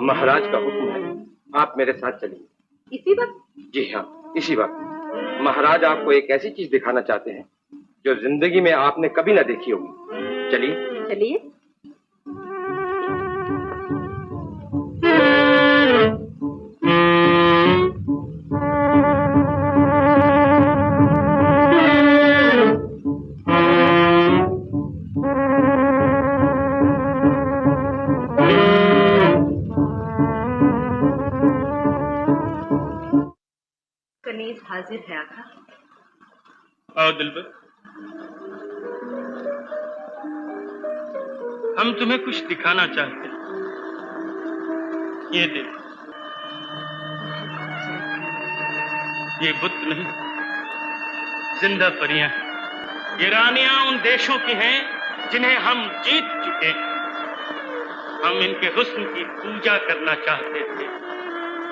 महाराज का हुक्म है, आप मेरे साथ चलिए। इसी वक्त? जी हाँ, इसी वक्त। महाराज आपको एक ऐसी चीज दिखाना चाहते हैं जो जिंदगी में आपने कभी ना देखी होगी। चलिए चलिए। कनीज हाजिर है आका। आओ दिलबर, हम तुम्हें कुछ दिखाना चाहते हैं। ये देखो, ये बुत नहीं, जिंदा परियां हैं। ये रानियां उन देशों की हैं जिन्हें हम जीत चुके हैं। हम इनके हुस्न की पूजा करना चाहते थे,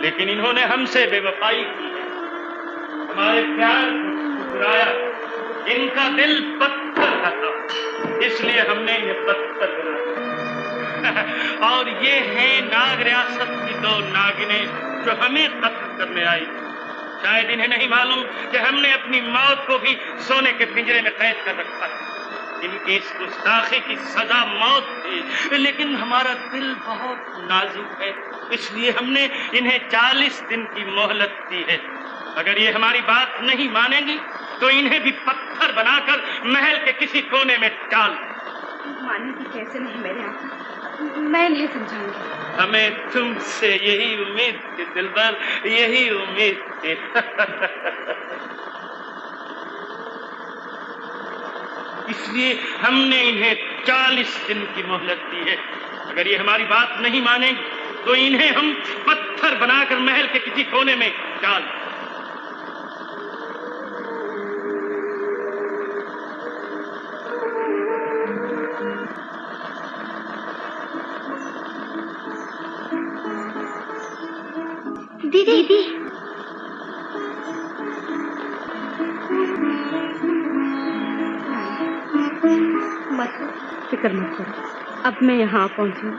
लेकिन इन्होंने हमसे बेवफाई की है, हमारे प्यार को ठुकराया। इनका दिल पत्थर का था, इसलिए हमने इन्हें पत्थर बनाया। और ये हैं नाग रियासत की दो नागिनें जो हमें कत्ल करने आई। शायद इन्हें नहीं मालूम कि हमने अपनी मौत को भी सोने के पिंजरे में कैद कर रखा है। इनकी इस गुस्ताखी की सजा मौत थी, लेकिन हमारा दिल बहुत नाजुक है, इसलिए हमने इन्हें 40 दिन की मोहलत दी है। अगर ये हमारी बात नहीं मानेंगी तो इन्हें भी पत्थर बनाकर महल के किसी कोने में डाल। मानेगी कैसे नहीं मेरे आका, मैं इन्हें समझाऊंगी। हमें तुमसे यही उम्मीद थी दिलबर, यही उम्मीद थी। इसलिए हमने इन्हें 40 दिन की मोहलत दी है। अगर ये हमारी बात नहीं मानेंगे तो इन्हें हम पत्थर बनाकर महल के किसी कोने में डाल। दीदी, मत फिक्र मत करो, अब मैं यहाँ पहुँची,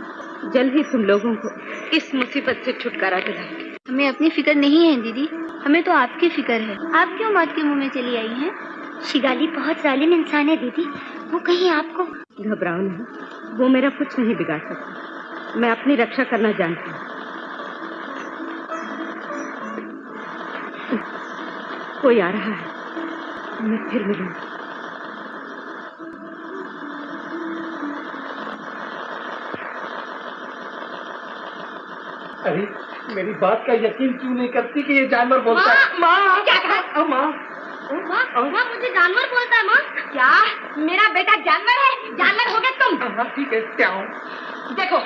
जल्द ही तुम लोगों को इस मुसीबत से छुटकारा दिलाऊंगी। हमें अपनी फिक्र नहीं है दीदी, हमें तो आपकी फिक्र है। आप क्यों मौत के मुंह में चली आई हैं? शिगाली बहुत जालिम इंसान है दीदी, वो कहीं आपको। घबराओ नहीं, वो मेरा कुछ नहीं बिगाड़ सकता। मैं अपनी रक्षा करना जानती हूँ। कोई आ रहा है, मैं फिर मिलूंगी। अरे मेरी बात का यकीन क्यों नहीं करती कि ये जानवर बोलता है? माँ, क्या कहा? माँ, माँ मुझे जानवर बोलता है। माँ, क्या मेरा बेटा जानवर है? जानवर हो गए तुम? हाँ ठीक है, क्या हूँ? देखो,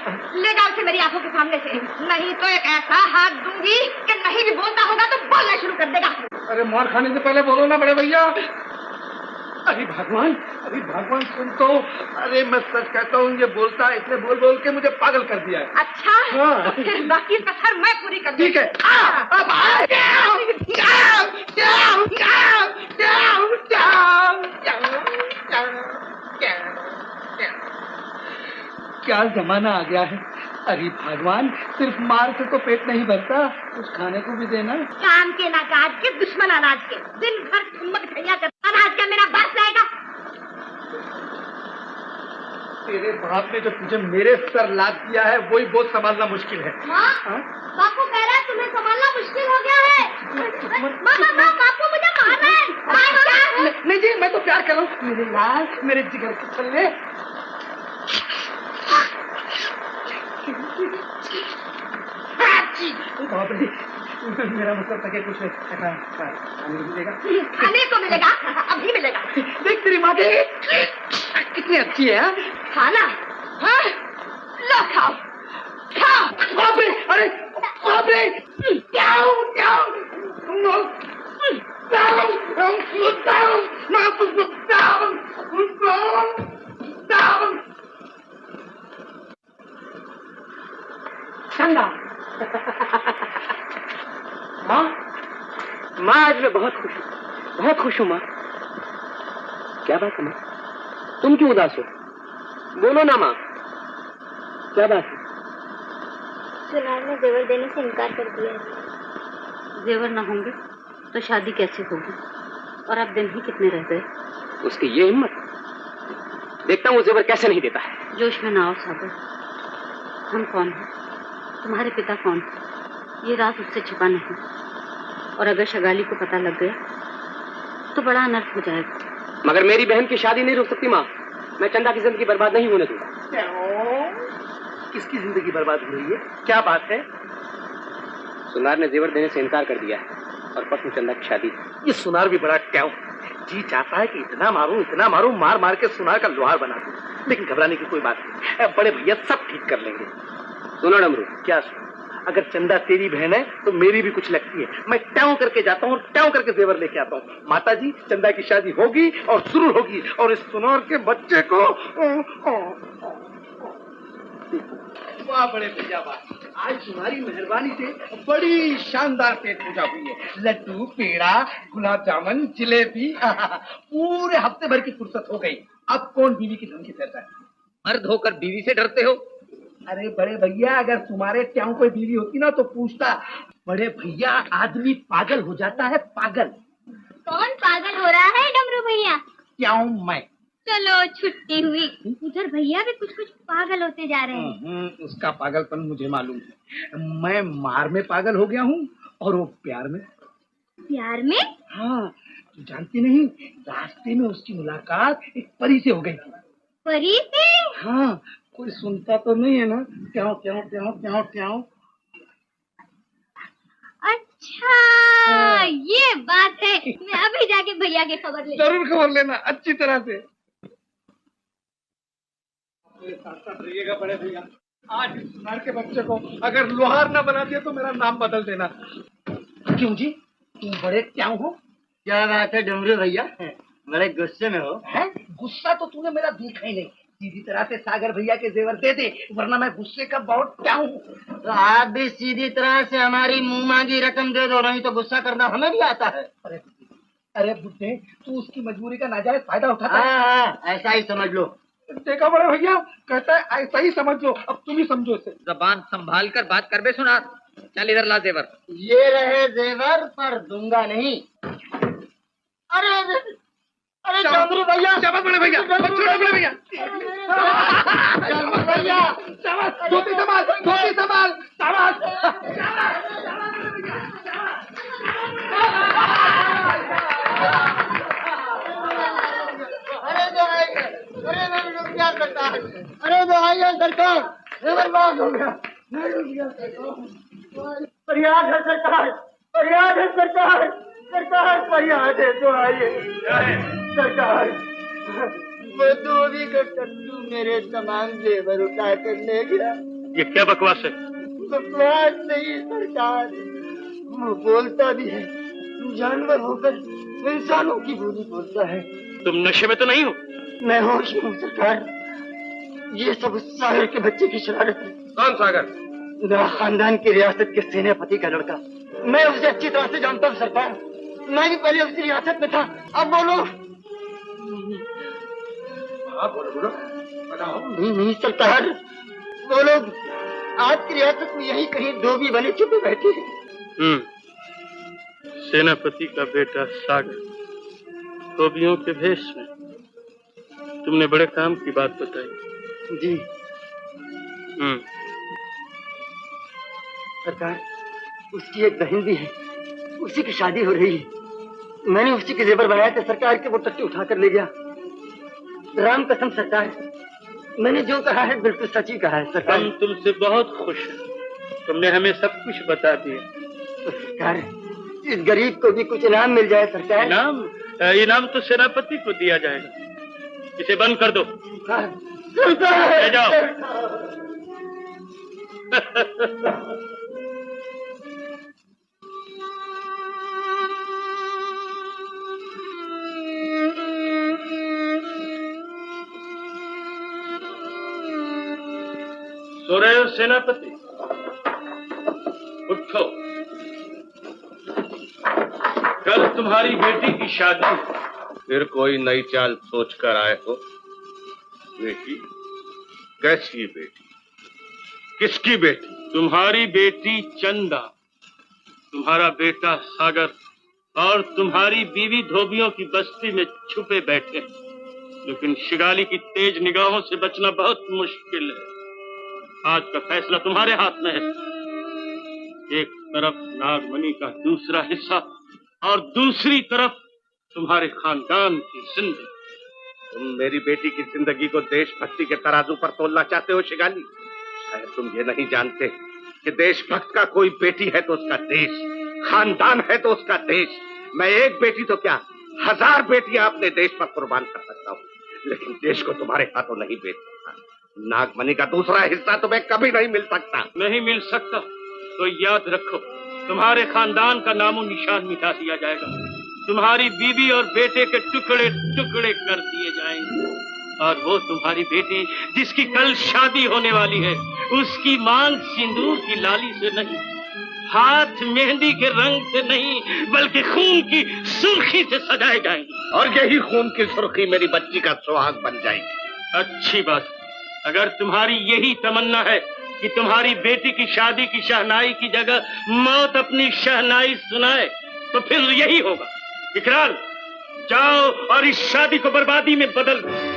ले जाओ उसे मेरी आंखों के सामने से, नहीं तो एक ऐसा हाथ दूंगी कि नहीं भी बोलता होगा तो बोलना शुरू कर देगा। अरे मार खाने से पहले बोलो ना बड़े भैया। अरे भगवान, सुन तो। अरे मैं सच कहता हूँ, ये बोलता है, इसने बोल बोल के मुझे पागल कर दिया है। अच्छा, हाँ। फिर बाकी कसर मैं पूरी कर दूंगी। ठीक है। क्या जमाना आ गया है। अरे भगवान, सिर्फ मार से तो पेट नहीं भरता, कुछ खाने को भी देना। काम के ना काज के, दुश्मन अनाज के, दिन भर ठुमक ठैया कर अनाज का मेरा बाप लाएगा। तेरे बाप ने जो तुझे मेरे सर लाद दिया है, वही बहुत संभालना मुश्किल है। माँ, बापू कह रहा है तुम्हें संभालना मुश्किल हो गया है। माँ, बापू मुझे मार रहा है। नहीं जी, मैं तो प्यार कर रहा हूँ। मेरे लाल, मेरे जिगर के छल्ले। बाप रे, मेरा मतलब था कि कुछ ऐसा खाने को मिलेगा। खाने को मिलेगा, अभी मिलेगा। देख तेरी माँ के कितनी अच्छी है। खाना? हाँ? लो खाओ, खाओ। बाप रे, अरे बाप रे, माँ, आज मैं बहुत खुश हूँ माँ। क्या बात है माँ, तुम क्यों उदास हो? बोलो ना माँ, क्या बात है? सुनार ने जेवर देने से इनकार कर दिया है। जेवर ना होंगे तो शादी कैसे होगी? और अब दिन ही कितने रह गए? उसकी ये हिम्मत, देखता हूँ वो जेवर कैसे नहीं देता है। जोश में ना आओ सागर। हम कौन हैं? तुम्हारे पिता कौन है? ये राज उससे छिपा नहीं, और अगर शगाली को पता लग गया तो बड़ा अनर्थ हो जाएगा। मगर मेरी बहन की शादी नहीं रोक सकती माँ। मैं चंदा की जिंदगी बर्बाद नहीं होने दूंगा। किसकी जिंदगी बर्बाद हो रही है? क्या बात है? सुनार ने जेवर देने से इनकार कर दिया है और परसों चंदा की शादी। ये सुनार भी बड़ा क्यों जी चाहता है कि इतना मारूं, मार मार के सुनार का लोहार बना दूं। लेकिन घबराने की कोई बात नहीं, बड़े भैया सब ठीक कर लेंगे। सुनो डमरू, क्या सुनो? अगर चंदा तेरी बहन है तो मेरी भी कुछ लगती है। मैं ट्याऊ करके जाता हूँ और ट्याऊ करके जेवर लेके आता हूँ। माता जी, चंदा की शादी होगी और जरूर होगी, और इस सुनार के बच्चे को वाह बड़े भैया वाह, आज तुम्हारी मेहरबानी से बड़ी शानदार पेट पूजा हुई है। लड्डू, पेड़ा, गुलाब जामुन, जिलेबी, पूरे हफ्ते भर की फुर्सत हो गई। अब कौन बीवी की धमकी देता है? मर्द होकर बीवी से डरते हो? अरे बड़े भैया, अगर तुम्हारे ट्याऊ कोई बीवी होती ना तो पूछता। बड़े भैया, आदमी पागल हो जाता है, पागल। कौन पागल हो रहा है डमरू भैया? ट्याऊ मैं। चलो छुट्टी हुई। उधर भैया भी कुछ कुछ पागल होते जा रहे हैं। उसका पागलपन मुझे मालूम है। मैं मार में पागल हो गया हूँ और वो प्यार में। प्यार में? हाँ, तू जानती नहीं, रास्ते में उसकी मुलाकात एक परी से हो गई थी। परी से? हाँ, कोई सुनता तो नहीं है ना? क्यों क्यों क्यों क्यों क्यों? अच्छा, ये बात है। मैं अभी जाके भैया की खबर ले। जरूर खबर लेना, अच्छी तरह से। साथ रहिएगा बड़े भैया। आज इस सुनार के बच्चे को अगर लोहार ना बना दिया तो मेरा नाम बदल देना। क्यों जी, तुम बड़े क्या हो? क्या बात है डमरू भैया, बड़े गुस्से में हो? हैं? गुस्सा तो तूने मेरा देखा ही नहीं। सीधी तरह से सागर भैया के जेवर दे दे, वरना मैं गुस्से का बहुत क्या हूँ। तो आप भी सीधी तरह से हमारी मुंह मांगी रकम दे दो, नहीं तो गुस्सा करना हमें भी आता है। अरे बुड्ढे, तू उसकी मजबूरी का नाजायज फायदा उठाता है। हाँ, ऐसा ही समझ लो। देखा बड़े भैया, कहता है ऐसा ही समझ लो। अब तुम ही समझो इसे। जबान संभाल कर बात कर बे सुनार। चल इधर ला जेवर। ये रहे जेवर, पर दूंगा नहीं। अरे अरे डमरू भैया, शाबाश बड़े भैया, छोड़ो बड़े भैया। डमरू भैया, शाबाश, धोती संभाल, धोती संभाल, शाबाश। अरे मेरे लोग क्या करता है? अरे दवाइयाँ सरकार, बर्बाद हो गया। फरियाद है सरकार, फरियाद है सरकार, सरकार फरियाद है, दवाइए सरकार। वो धोबी का टट्टू मेरे तमाम जेवर उठा कर ले गया। ये क्या बकवास है? बकवास नहीं सरकार, वो बोलता भी है, जानवर होकर इंसानों की बोली बोलता है। तुम नशे में तो नहीं हो? मैं होश में हूँ सरकार। ये सब उस सागर के बच्चे की शरारत है। कौन सागर? मेरा खानदान की रियासत के सेनापति का लड़का। मैं उसे अच्छी तरह से जानता हूँ सरकार। मैं भी पहले उसकी रियासत में था। अब बोलो। नहीं नहीं सरकार, वो लोग आपकी रियासत में यही कहीं धोबी बने छुपे बैठे हैं। सेनापति का बेटा सागर धोबियों के भेष में। तुमने बड़े काम की बात बताई। जी सरकार, उसकी एक बहन भी है, उसी की शादी हो रही है। मैंने उसी के जेवर बनाए थे सरकार के, वो टट्टी उठा कर ले गया। राम कसम सरकार, मैंने जो कहा है बिल्कुल सच ही कहा है सरकार। हम तुमसे बहुत खुश हैं, तुमने हमें सब कुछ बता दिया। तो सरकार, इस गरीब को भी कुछ इनाम मिल जाए सरकार। इनाम? इनाम तो सेनापति को दिया जाएगा। इसे बंद कर दो। सरकार, ले जाओ। सो रहे हो सेनापति? उठो। कल तुम्हारी बेटी की शादी। फिर कोई नई चाल सोच कर आए हो? बेटी? कैसी बेटी? किसकी बेटी? तुम्हारी बेटी चंदा, तुम्हारा बेटा सागर और तुम्हारी बीवी धोबियों की बस्ती में छुपे बैठे, लेकिन शिगाली की तेज निगाहों से बचना बहुत मुश्किल है। आज का फैसला तुम्हारे हाथ में है। एक तरफ नागमणि का दूसरा हिस्सा और दूसरी तरफ तुम्हारे खानदान की जिंदगी। तुम मेरी बेटी की जिंदगी को देशभक्ति के तराजू पर तोलना चाहते हो शिगाली। शायद तुम ये नहीं जानते कि देशभक्त का कोई बेटी है तो उसका देश, खानदान है तो उसका देश। मैं एक बेटी तो क्या 1000 बेटियां अपने देश पर कुर्बान कर सकता हूँ, लेकिन देश को तुम्हारे हाथों नहीं बेच सकता। नागमणि का दूसरा हिस्सा तुम्हें कभी नहीं मिल सकता। नहीं मिल सकता तो याद रखो, तुम्हारे खानदान का नामो निशान मिटा दिया जाएगा। तुम्हारी बीवी और बेटे के टुकड़े टुकड़े कर दिए जाएंगे, और वो तुम्हारी बेटी जिसकी कल शादी होने वाली है, उसकी मांग सिंदूर की लाली से नहीं, हाथ मेहंदी के रंग से नहीं, बल्कि खून की सुर्खी से सजाए जाएंगे। और यही खून की सुर्खी मेरी बच्ची का सुहाग बन जाएगी। अच्छी बात। अगर तुम्हारी यही तमन्ना है कि तुम्हारी बेटी की शादी की शहनाई की जगह मौत अपनी शहनाई सुनाए, तो फिर यही होगा। इकरार, जाओ और इस शादी को बर्बादी में बदल दो।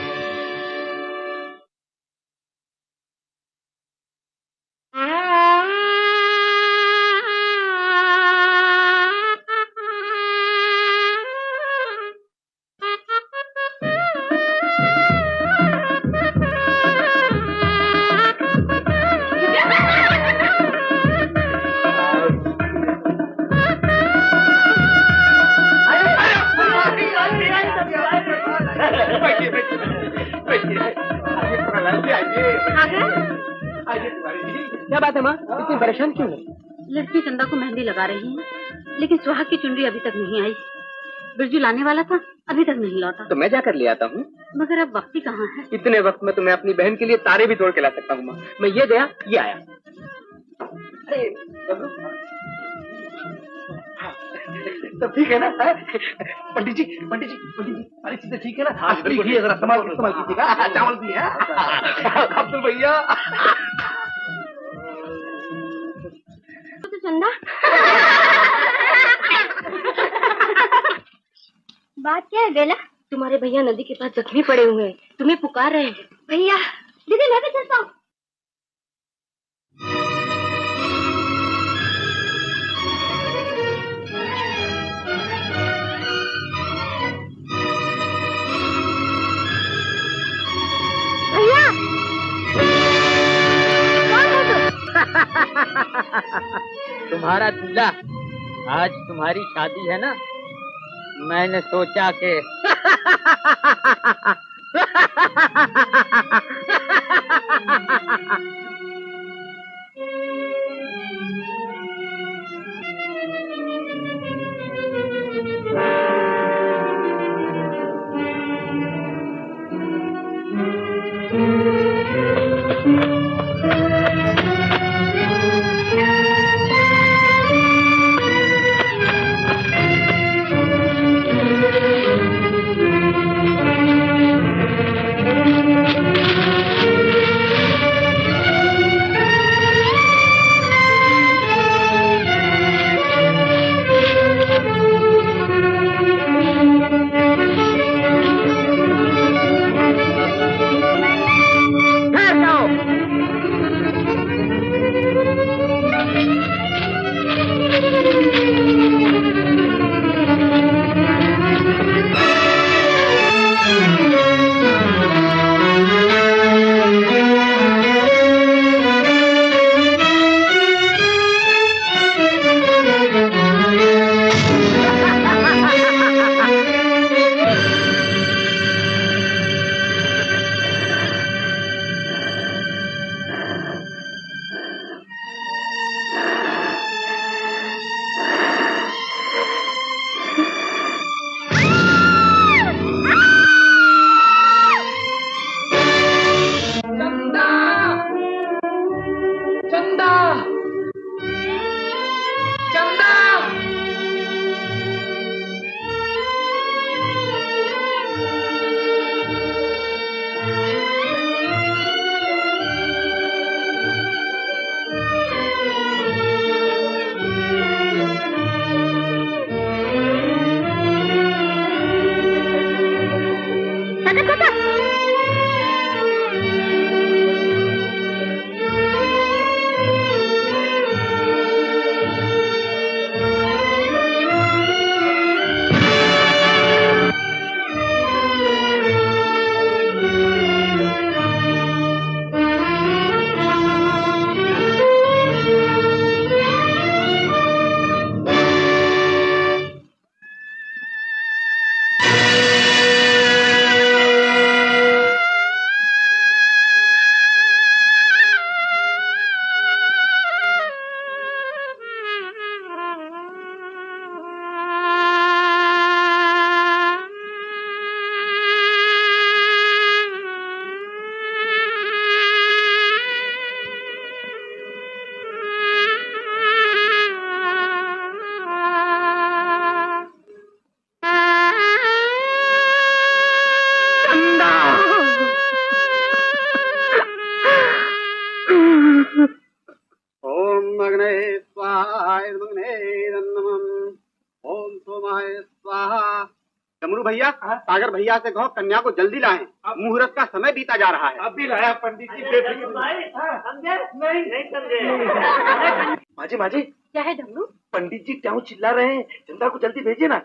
क्या बात है माँ, इतनी परेशान क्यों है? लड़की चंदा को मेहंदी लगा रही है, लेकिन सुहाग की चुनरी अभी तक नहीं आई। बिरजू लाने वाला था, अभी तक नहीं लौटा। तो मैं जाकर ले आता हूँ। मगर अब वक्त ही कहाँ है। इतने वक्त में तो मैं अपनी बहन के लिए तारे भी तोड़ के ला सकता हूँ माँ। मैं ये गया, ये आया। अरे तो ठीक है ना? पंडित जी, अरे चीजें ठीक है ना? हाँ, बिल्कुल। जरा संभाल कीजिएगा। चावल भी है अब्दुल भैया। तो चंदा बात क्या है बेला? तुम्हारे भैया नदी के पास जख्मी पड़े हुए हैं, तुम्हें पुकार रहे हैं। भैया दीदी मैं भी चलता हूँ। भैया तुम्हारा दूल्हा, आज तुम्हारी शादी है ना, मैंने सोचा कि ओम सोमाय स्वाहा। डमरू भैया, सागर भैया से कहो कन्या को जल्दी लाएं, मुहूर्त का समय बीता जा रहा है। अभी लाया पंडित जी। माजी माजी, क्या है डमरू? पंडित जी क्यों चिल्ला रहे हैं? चंदा को जल्दी भेजिए ना।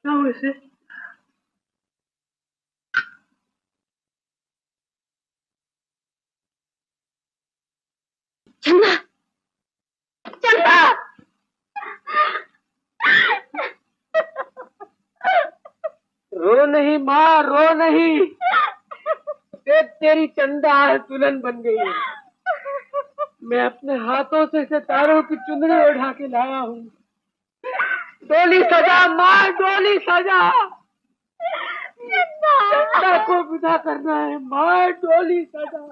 क्या हुआ इसे? चंदा, चंदा, रो नहीं माँ, रो नहीं। देख तेरी चंदा आज दुल्हन बन गई है। मैं अपने हाथों से सितारों की चुनरी उठा के लाया हूँ। डोली सजा माँ, डोली सजा। चंदा को विदा करना है माँ, डोली सजा।